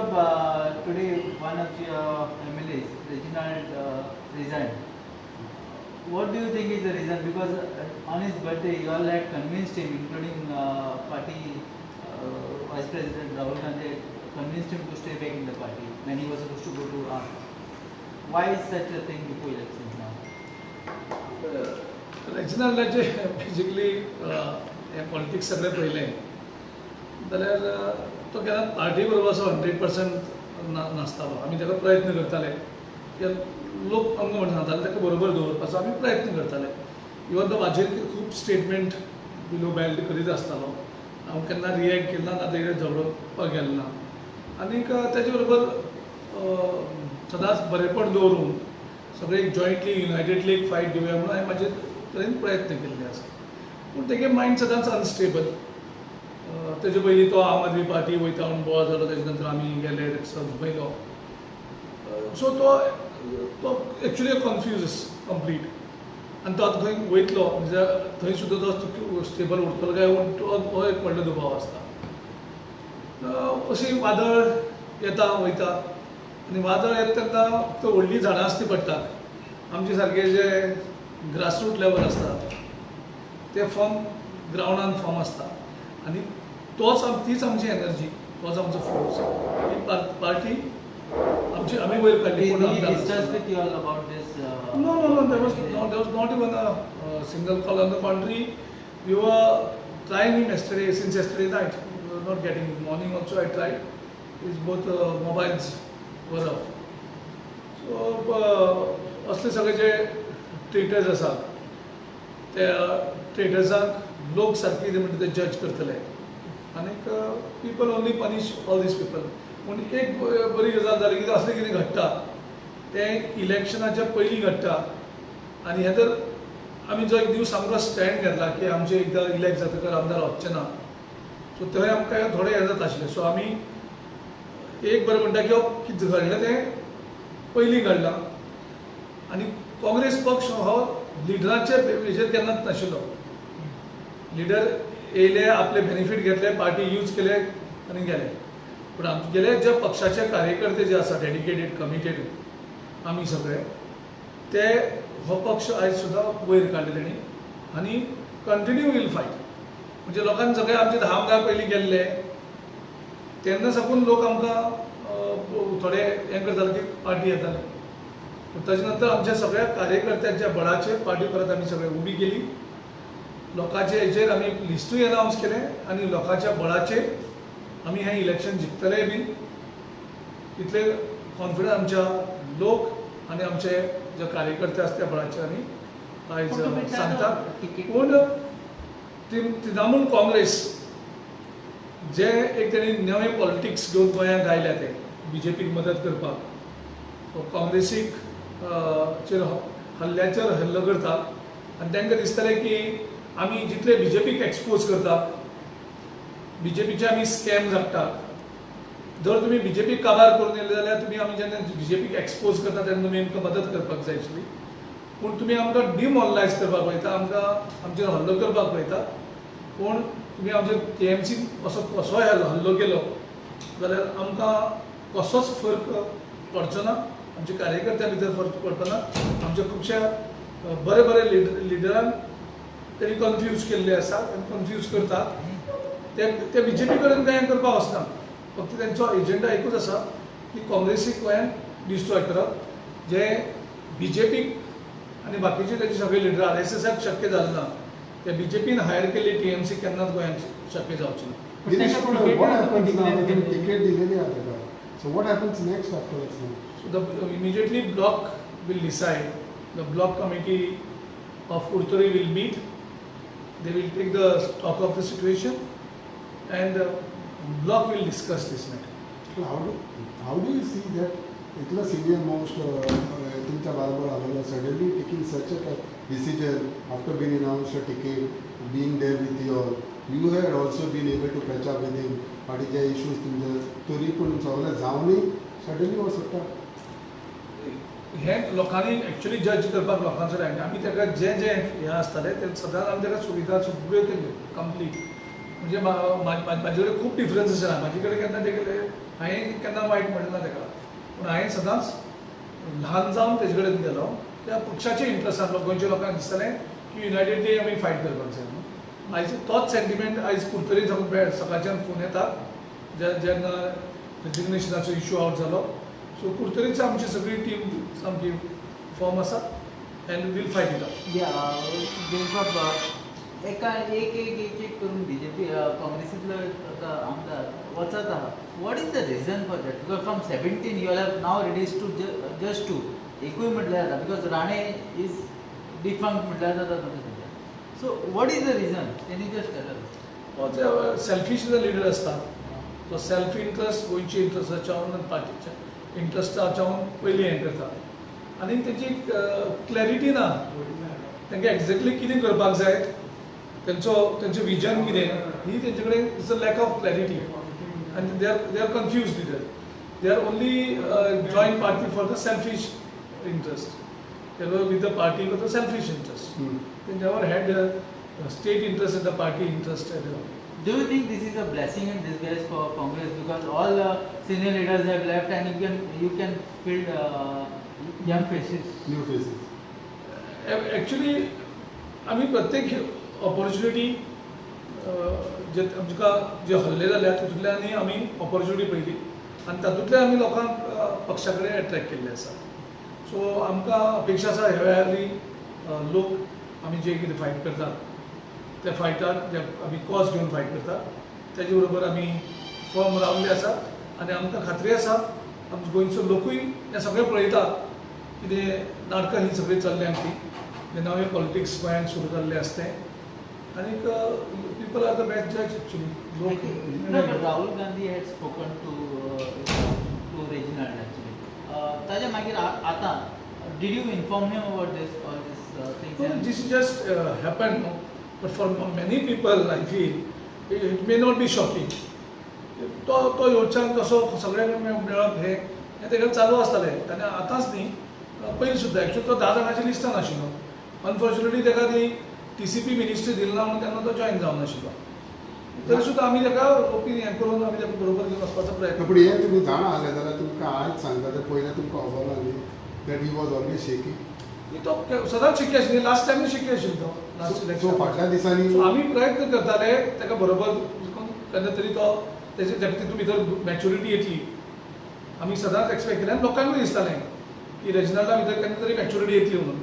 today one of your MLAs, Reginald, resigned. What do you think is the reason? Because on his birthday, you all had convinced him, including party Vice President Rahul Gandhi, convinced him to stay back in the party when he was supposed to go to AAP. Why is such a thing before elections now? रेजिनाल्डाचे basically हे politics सगळे पळयलें जाल्यार तो केन्ना party बरोबर असो 100% नासतालो. आमी ताका प्रयत्न करताले की लोक आमकां म्हणून सांगताले ताका बरोबर दवरपाचो आमी प्रयत्न करताले. इवन तो म्हाजेर खूब स्टेटमेंट बिलो बेल्ट करीत आसतालो. हांव केन्ना रिएक्ट केन्ना ना तेजेर झगडपाक गेलो ना. आनीक तेजे बरोबर सदांच बरेपण दवरून सगळे जॉयंटली युनायटेडली एक फायट दिवया म्हणून हांवें म्हाजे तरेन प्रयत्न केल्ले आसा. पूण तेगे मायंड सदांच अनस्टेबल. तेजे पयलीं तो आम आदमी पार्टी वयता म्हणून बोवाळ जालो, तेजे नंतर आमी गेले पयलो. सो तो एक्चुली कन्फ्यूज कंप्लीट. आनी तो आतां खंय वयतलो म्हणजे थंय सुद्दां तो स्टेबल उरतलो काय हो एक व्हडलो दुबाव आसता. अशी वादळ येता वयता आनी वादळ येता तेन्ना फक्त व्हडलीं झाडां आसची पडटात. आमचे सारके जे ग्रासरूट लेवल आसता ते फॉर्म ग्रावंडान फॉर्म आसता आनी तीच आमची एनर्जी, तोच आमचो फोर्स. ही पार्टी आमची आमी वयर काडली. No, there was not even a single call on the contrary. We were trying him since yesterday night. We were not getting him. Morning also I tried. His both mobiles were off. So असले सगळे जे traitors आसा त्या ट्रेटर्सांक लोक सारके म्हणटा ते जज करतले आनीक people only punish all these people. पूण एक बरी गजाल जाली की असलें कितें घडटा तें इलेक्शनाच्या पयलीं घडटा. आनी हें तर आमी जो एक दीस आमकां स्टँड घेतला की आमचे एकदां इलेक्ट जातकर आमदार वचचें ना. सो थंय आमकां थोडें हें जाता आशिल्लें. सो आमी एक बरें म्हणटा की कितें घडलें तें पयलीं घडलां. आनी काँग्रेस पक्ष हो लिडराचे हेजेर केन्नाच नाशिल्लो. लिडर येयले, आपले बेनिफीट घेतले, पार्टी यूज केले आनी गेले. पूण आमगेले जे पक्षाचे कार्यकर्ते जे आसा डेडिकेटेड कमिटेड आमी सगळे ते हो पक्ष आयज सुद्दां वयर काडले तेणी आनी कंटिन्यू वील फायट. म्हणजे लोकांनी सगळे आमचे 10 आमदार पयलीं गेल्ले तेन्ना साकून लोक आमकां थोडे हें करताले की पार्टी येताले. पूण ताजे नंतर आमच्या सगळ्या कार्यकर्त्यांच्या बळाचेर पार्टी परत आमी सगळे उबी केली. लोकांचे हेचेर आमी लिस्टूय अनावन्स केलें आनी लोकांच्या बळाचेर आमी हें इलेक्शन जिखतले बीन इतले कॉन्फिडंस आमच्या लोक आनी आमचे जे कार्यकर्ते आसा त्या बळाचेर आमी आयज सांगतात. पूण तृणमूल काँग्रेस जे एक तेणी नवें पॉलिटिक्स घेवन गोंयांत आयल्या ते BJPक मदत करपाक काँग्रेसीक चेर हल्ल्याचेर हल्लो करता आनी तांकां दिसतलें की आमी जितले BJPक एक्सपोज करता BJPचे आमी स्कॅम हाडटात. जर तुमी BJPक काबार करून येयले जाल्यार तुमी आमी जेन्ना BJPक एक्सपोज करता तेन्ना तुमी आमकां मदत करपाक जाय आशिल्ली. पूण तुमी आमकां डिमॉरलायज करपाक पळयता, आमकां आमचेर हल्लो करपाक पळयता. पूण तुमी आमचेर TMC कसोय हल्लो केलो जाल्यार आमकां कसोच फरक पडचो ना. आमच्या कार्यकर्त्यां भितर फरक पडटना. आमच्या खुबश्या बरे बरे लिडरान तेणी कन्फ्यूज केल्ले आसा आनी कन्फ्यूज करतात. ते BJP कडेन कांय करपाक वचना. फक्त तेंचो एजेंडा एकूच आसा की काँग्रेसीक गोंयांत डिस्ट्रॉय करप. जे BJPक आनी बाकीचे तेजे सगळे लिडर RSSक शक्य जालें ना. ते BJPन हायर केल्ली TMC केन्नाच गोंयांत शक्य जावची ना. What happens now? They can ticket दिलेली आहे का? So what happens next afterwards now? So the immediately bloc will decide. The bloc committee of Urturi will meet. They will take the stock of the situation, and bloc will discuss this matter. So how do you see that itla senior most तुमच्या बरोबर आलेला suddenly taking such a decision after being announced a ticket, being there with you all? You had also been able to catch up with him. पार्टीच्या issues तुमच्या तरी पूण सगळें जावनय suddenly हो सुट्टा. हें लोकांनी एक्चुअली जज करपाक लोकांचो रायट. आमी ताका जे हें आसतालें ते सदांच आमी ताका सुविधा सगळ्यो केल्यो कंप्लीट. म्हणजे म्हाजे कडेन खूब डिफरन्स आसा. म्हाजे कडेन केन्ना ते केले हांवें केन्ना वायट म्हणलें ना ताका, पूण हांवें सदांच ल्हान जावन तेजे कडेन गेलो त्या पक्षाचे इंट्रस्ट आसलो. गोंयच्या लोकांक दिसतालें की युनायटेड डे आमी फायट करपाक जाय म्हणून. आयज तोच सेंटिमेंट आयज कुडतरी सकाळच्यान फोन येता जेन्ना रेजिग्नेशनाचो इश्यू आवट जालो. सो कुडतरीच आमची सगळी टीम सामकी फॉर्म आसा and will fight it out. एका एक करून बीजेपी काँग्रेसींतलो आमदार वचत आहा. What is the reason for that? Because from 17 you have now reduce to just 2. एकूय म्हटल्यार जाता बिकॉज राणे इज डिफंक्ट म्हटल्यार जाता तुमचे सध्या. So what is the region? Can you just tell us? हो जे सेल्फीश लिडर असता तो सेल्फ इंट्रस्ट गोंयचे इंट्रस्टाच्यावन आनी पार्टीच्या इंट्रस्टाच्यावन पयलीं हें करता आनी तेची क्लॅरिटी ना तांकां एक्झॅक्टली कितें करपाक जाय तेंचें विजन कितें ही तेंचे कडेन is a lack of clarity आनी they are confuse leader. They are only join party for the selfish interest. They were with the party for the selfish interest. They never had state interest and the party interest at all. Do you think this is a blessing in disguise for Congress because all senior leaders have left and you can field young faces? New faces. Actually, आमी प्रत्येक opportunity जे आमकां जे हल्ले जाल्या तातूंतल्यान आमी opportunity पयली आनी तातूंतल्यान आमी लोकांक पक्षा कडेन एट्रॅक्ट केल्ले आसा. सो आमकां अपेक्षा आसा ह्या वेळारी लोक आमी जे कितें फायट करतात त्या फायटाक जे आमी कॉज घेवन फायट करतात तेजे बरोबर आमी फॉर्म रावल्ले आसा आनी आमकां खात्री आसा आमचो गोंयचो लोकूय हें सगळें पळयता कितें नाटकां ही सगळीं चल्ली आमची जेन्ना हांवें पॉलिटिक्स गोंयांत सुरू जाल्लें आसतें आनीक पीपल आर द बेस्ट जज actually. Rahul Gandhi had spoken to Reginald actually. ताज्या मागीर आतां did you inform him about this all this things? No, this just happened, no? But for many people, I feel it may not be shocking. तो येवच्यान कसो सगळ्यांक मेळप हें तेका चालू आसतालें आनी आतांच न्ही पयलीं सुद्दां एक्चुअली तो 10 जाणांच्या लिस्टान आशिल्लो. अनफॉर्च्युनेटली ताका ती TCP मिनिस्ट्री दिली ना म्हणून तेन्ना तो जॉयन जावन नाशिल्लो. तरी सुद्दां आमी ताका ओपिनियन हें करून आमी ताका बरोबर घेवन वचपाचो प्रयत्न. पूण हें तुमी जाणा आसलें जाल्यार तुमकां आयज सांगता तें पयलें तुमकां खबर ना न्ही दॅट ही वॉज ऑलवेज शेकी. तो सदांच शिकी आशिल्ली. लास्ट टायम शिकी आशिल्लो तो लास्ट सो इलेक्शन. फाटल्या दिसांनी आमी प्रयत्न करताले ताका बरोबर केन्ना तरी तो तेजे तितून भितर मॅच्युरिटी येतली. आमी सदांच एक्सपेक्ट केलें आनी लोकांकूय दिसतालें की रेजिनाल्डा भितर केन्ना तरी मॅच्युरिटी येतली म्हणून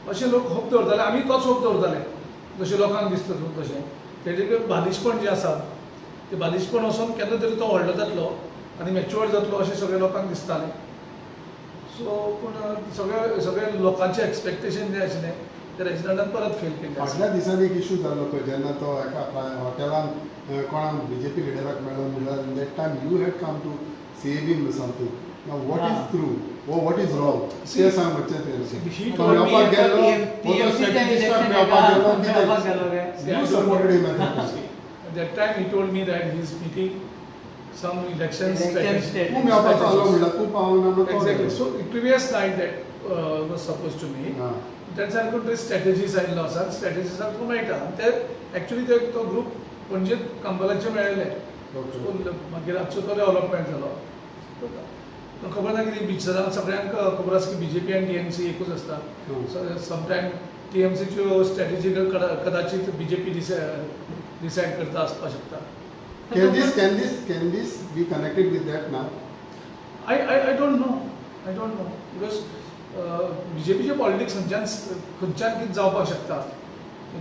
अशें लोक होप दवरताले. आमी तोच होप दवरताले जशें लोकांक दिसता तशें. तेजे बालिशपण जें आसा तें बालिशपण वचून केन्ना तरी तो व्हडलो जातलो आनी मॅच्युअर्ड जातलो अशें सगळ्या लोकांक दिसतालें. सो पूण सगळे लोकांचें एक्सपेक्टेशन जें आशिल्लें तें रेजिनाल्डान परत फेल केल्लें. फाटल्या दिसांनी एक इशू जालो पळय जेन्ना तो एका हॉटेलान कोणाक BJP लिडराक मेळ्ळो म्हणल्यार that time you had come to save him something. Now what is true or what is wrong तें सांग मातशें तें. ही तो मेळपाक गेलो You supported him at that time. At that time he told me that he is meeting some election strategy. तूं मेळपाचो आसलो म्हणल्यार तूं पावना म्हणून Exactly. So previous night that was supposed to meet. That's how good strategies आयिल्लो आसा. Strategies तुका मेळटा. ते एक्चुअली तो ग्रूप पणजे कंपलाचे मेळ्ळेले. सो मागीर रातचो तो डेव्हलपमेंट जालो. खबर ना कितें बिचारांक सगळ्यांक खबर आसा की BJP आनी TMC एकूच आसता. समटायम TMCच्यो स्ट्रॅटेजी कदाचित BJP डिसायड करता आसपाक शकता. Can this be connected with that now? I don't know because BJPचे पॉलिटिक्स खंयच्यान कितें जावपाक शकता.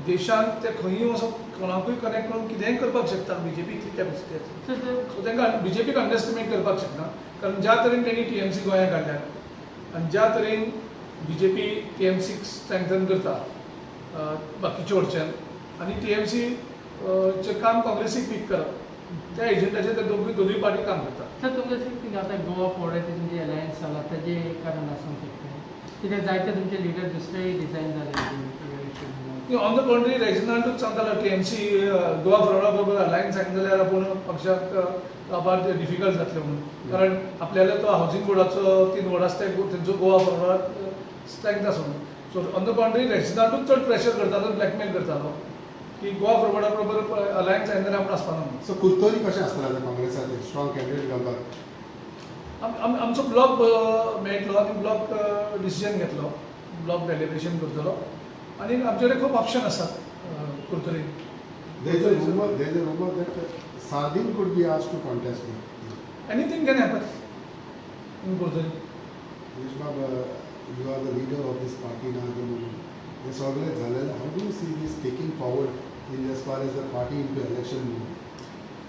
देशांत ते खंयी वचून कोणाकूय कनेक्ट करून कितेंय करपाक शकता. BJP इतली कॅपेसिटी आसा. सो तांकां BJPक अंडरस्टिमेट करपाक शकना. कारण ज्या तरेन तेणी TMC गोंयांत काडल्यात आनी ज्या तरेन BJP TMCक स्ट्रेंथन करता बाकीच्या वटच्यान आनी TMC चे काम काँग्रेसीक पीक करप त्या एजंटाचेर ते दोनूय पार्टी काम करतात. सर तुमकां दिसता आता गोवा फॉर्डाचे तुमचे अलायन्स जाला तेजें कारण आसूंक शकता कित्याक जायते तुमचे लिडर दुसरेय डिझायन जाले. ऑन द कॉन्ट्री रेजिनाल्डूच सांगतालो TMC गोवा फॉर्डा बरोबर अलायन्स सांग जाल्यार आपूण पक्षाक रावपाक डिफिकल्ट जातलें म्हणून. कारण आपल्याला तो हावजींग बोर्डाचो 3 वोट आसता तेंचो गोवा फॉर्डाक स्ट्रेंथ आसा म्हणून. सो ऑन द कॉन्ट्री रेजिनाल्डूच चड प्रेशर करतालो ब्लॅकमेल करतालो की गोवा फॉर्डा बरोबर अलायन्स जायना जाल्यार आपूण आसपाना म्हणून. सो कुर्तोरी कशें आसतलें आतां काँग्रेसाचें स्ट्रॉंग कॅन्डिडेट घालपाक आमचो ब्लॉक मेळटलो आनी ब्लॉक डिसिजन घेतलो, ब्लॉक डेलिब्रेशन करतलो आनी आमचे कडेन खूब ऑप्शन आसा करतली. There is a rumor that Sardin could be asked to contest. Anything can happen in Kurtali. Dinesh Babu, you are the leader of this party now at the moment. This organized Zalal, how do you see this taking forward in as far as the party into election move?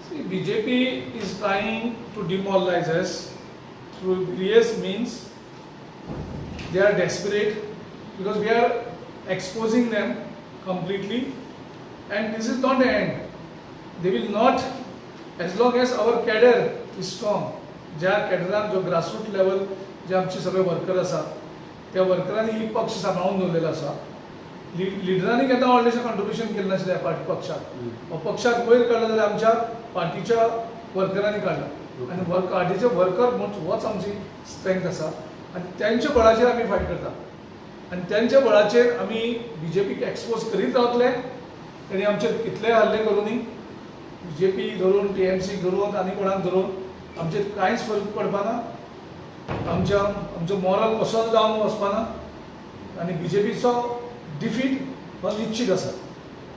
See, BJP is trying to demoralize us through various means. They are desperate because we are exposing them completely, and this is not the end. They will not, as long as our cadre is strong. ज्या कॅडरान जो grassroot level जे आमचे सगळे worker आसा त्या वर्करांनी ही पक्ष सांबाळून दवरलेलो आसा. लिडरांनी केन्ना व्हडलेशें कॉन्ट्रिब्युशन केलें नाशिल्लें पार्टी पक्षाक. पक्षाक वयर काडला जाल्यार आमच्या पार्टीच्या वर्करांनी काडला आनी पार्टीचे वर्कर होच आमची स्ट्रेंथ आसा आनी त्यांच्या बळाचेर आमी फायट करता आनी त्यांच्या बळाचेर आमी BJPक एक्सपोज करीत रावतले. तेणी आमचेर कितले हल्ले करूनी BJP धरून TMC धरून आनी कोणाक धरून आमचेर कांयच फरक पडपाना. आमचो मॉरल कसोच जावन वचपाना आनी BJPचो डिफीट हो निश्चित आसा.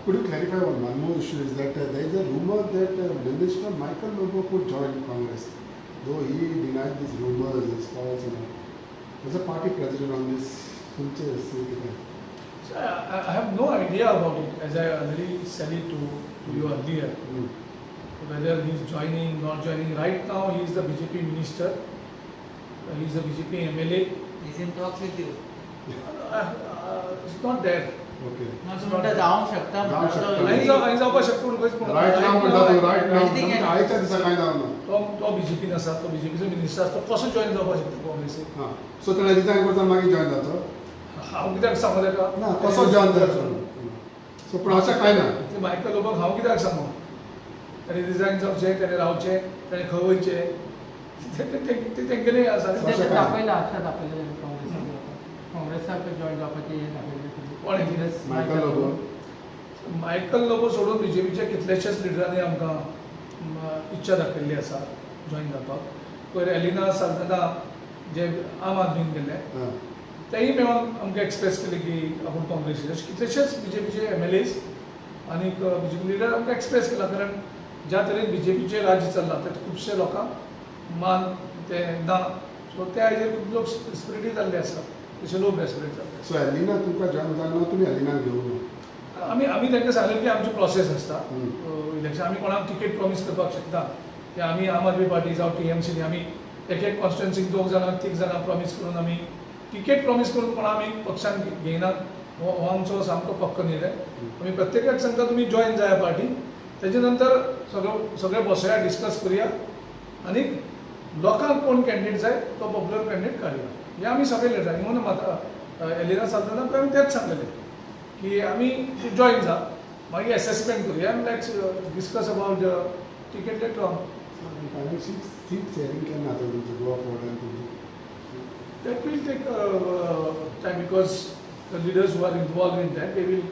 Could you clarify one more issue is that there is a rumor that Minister Michael Lobo could join Congress, though he denied these rumors as far as you know. As a party president on this, So I have no idea about it, as I already said it to you earlier. Whether he is joining, not joining. Right now, he is the BJP minister. He is the BJP MLA. He's in talks with you. It's not there. Okay. No, so म्हणटा जावंक शकता जावंक शकता. हांवें जावपाक शकता म्हणून खंयच म्हणना. Right now, right now, Anything तुमच्या आयच्या दिसा काय जावना. तो BJP आसा, तो BJPचो मिनिस्टर आसा, तो कसो जॉइन जावपाक शकता काँग्रेसीक. हां. सो तेणें रिजायन करता मागीर जॉइन जातो. हांव कित्याक सांगू ताका? ना कसो जॉइन जातो. सो पूण अशें काय ना. ते मायकल लोबाक हांव कित्याक सांगू? ताणें रिजायन जावचें, ताणें रावचें, ताणें खंय वयचें. ते तेंगेलें आसा. तशें काय? दाखयला आशा दाखयलें काँग्रेसाक जॉइन जावपाची हे दाखयलें. कोण आहे? मायकल लोबो. मायकल लोबो सोडून BJPच्या कितलेशेच लिडरांनी आमकां इच्छा दाखयल्ली आसा जॉइन जावपाक. पयर एलिना साल्दना जे आम आदमीन गेल्ले हां. तेही मेळोन आमकां एक्सप्रेस केली की आपूण काँग्रेसीचे. अशे कितलेशेच BJPचे MLAs आनी BJP लिडर आमकां एक्सप्रेस केला. कारण ज्या तरेन BJPचें राज्य चल्लां तातूंत खुबशे लोकांक मान ते ना. सो त्या हेजेर खूब लोक स्पिरिटी जाल्ले आसा. तशे लोक डेस्परेट जाल्ले. सो एलिना तुमकां जॉइन जालो तुमी एलिनाक घेवन. आमी तांकां सांगलें की आमची प्रोसेस आसता हम्म. इलेक्शन. आमी कोणाक तिकेट प्रॉमिस करपाक शकता की आमी आम आदमी पार्टी जावं TMC आमी एक कॉन्स्टिट्युएन्सीक 2 जाणां 3 जाणां प्रॉमिस करून आमी तिकेट प्रॉमिस करून कोणा आमी पक्षान घेयनात. हो आमचो सामको पक्को निर्णय. आमी प्रत्येकाक सांगता तुमी जॉइन जाया पार्टी. तेजे नंतर सगळे बसया, डिस्कस करुया आनी लोकांक कोण कॅन्डिडेट जाय तो पॉप्युलर कॅन्डिडेट काडया. हे आमी सगळे लिडरांनी म्हणून म्हाका एलिना साल्दनाक आमी तेंच सांगलेलें की आमी जॉइन जा मागीर असेसमेंट करुया आनी let's discuss about ticket later on. Final seat sharing केन्ना जाता तुमचें गोवा फॉर्डान तुमचें? That will take time because the leaders who are involved in that, they will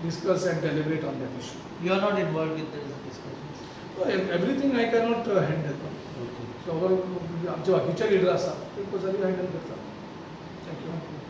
discuss and deliberate on that issue. You are not involved with the discussions. So everything I cannot handle. Okay. So आमचे बाकीचे leader आसा ते कसरी handle करता. Thank you.